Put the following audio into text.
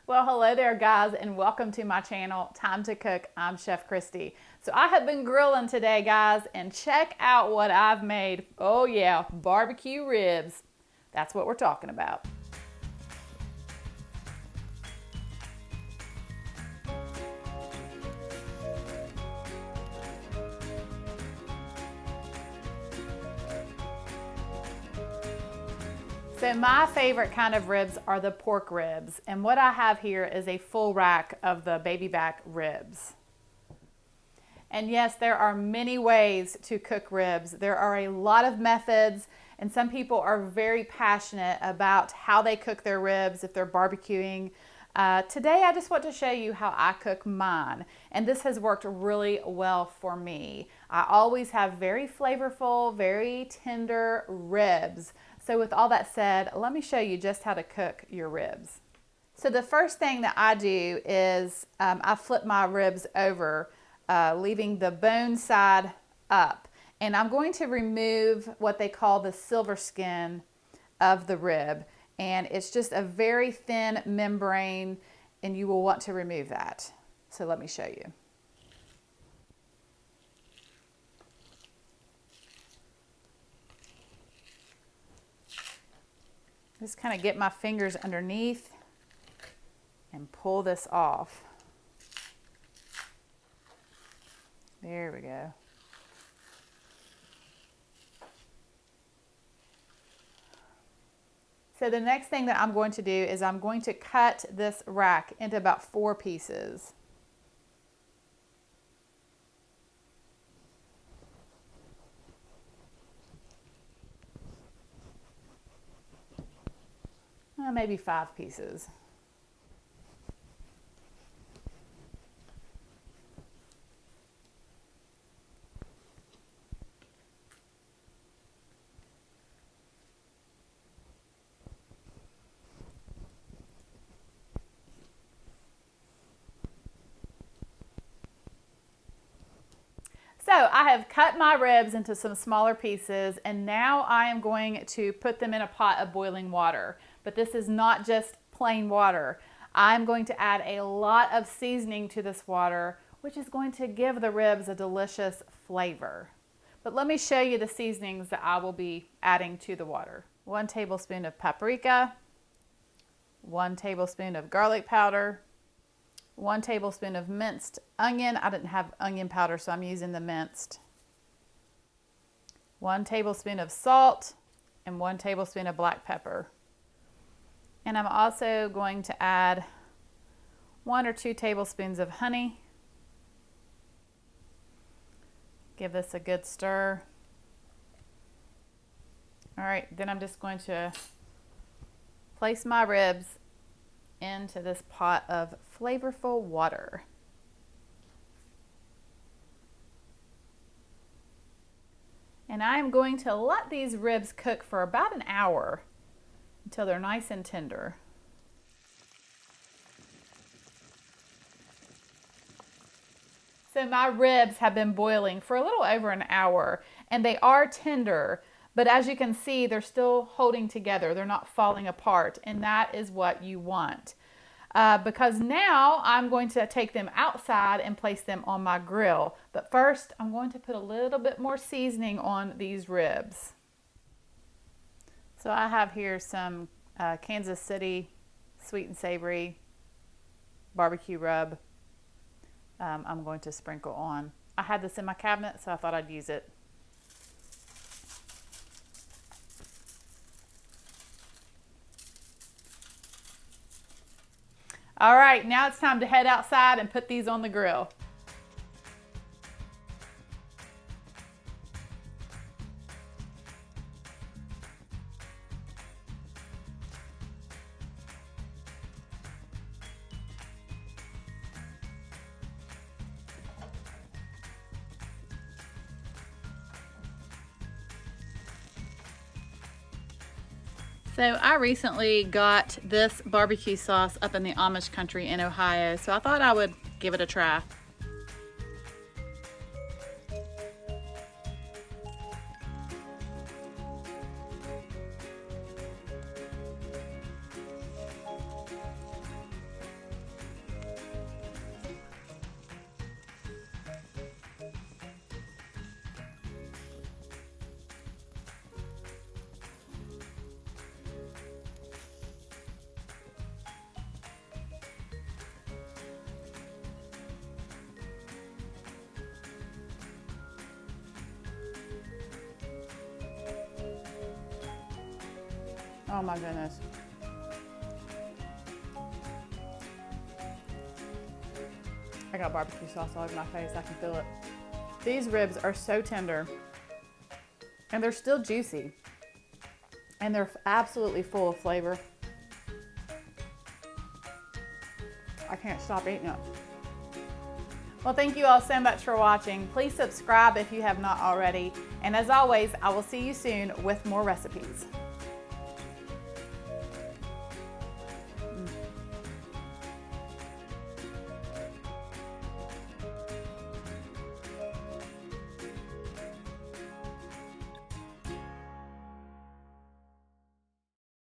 Well, hello there guys, and welcome to my channel, Time to Cook. I'm Chef Christy. So I have been grilling today, guys, and check out what I've made. Oh yeah, barbecue ribs. That's what we're talking about. So my favorite kind of ribs are the pork ribs, and what I have here is a full rack of the baby back ribs. And yes, there are many ways to cook ribs. There are a lot of methods, and some people are very passionate about how they cook their ribs if they're barbecuing. Today I just want to show you how I cook mine, and this has worked really well for me. I always have very flavorful, very tender ribs. So with all that said, let me show you just how to cook your ribs. So the first thing that I do is I flip my ribs over, leaving the bone side up. And I'm going to remove what they call the silver skin of the rib. And it's just a very thin membrane, and you will want to remove that. So let me show you. Just kind of get my fingers underneath and pull this off. There we go. So the next thing that I'm going to do is I'm going to cut this rack into about 4 pieces. Maybe 5 pieces. So I have cut my ribs into some smaller pieces, and now I am going to put them in a pot of boiling water. But this is not just plain water. I'm going to add a lot of seasoning to this water, which is going to give the ribs a delicious flavor. But let me show you the seasonings that I will be adding to the water. 1 tablespoon of paprika, 1 tablespoon of garlic powder, 1 tablespoon of minced onion. I didn't have onion powder, so I'm using the minced. 1 tablespoon of salt and 1 tablespoon of black pepper. And I'm also going to add 1 or 2 tablespoons of honey. Give this a good stir. All right, then I'm just going to place my ribs into this pot of flavorful water. And I'm going to let these ribs cook for about an hour until they're nice and tender. So my ribs have been boiling for a little over an hour, and they are tender, but as you can see, they're still holding together. They're not falling apart, and that is what you want. Because now I'm going to take them outside and place them on my grill. But first, I'm going to put a little bit more seasoning on these ribs. So I have here some Kansas City sweet and savory barbecue rub. I'm going to sprinkle on. I had this in my cabinet, so I thought I'd use it. All right, now it's time to head outside and put these on the grill. So I recently got this barbecue sauce up in the Amish country in Ohio, so I thought I would give it a try. Oh my goodness. I got barbecue sauce all over my face. I can feel it. These ribs are so tender and they're still juicy and they're absolutely full of flavor. I can't stop eating it. Well, thank you all so much for watching. Please subscribe if you have not already. And as always, I will see you soon with more recipes.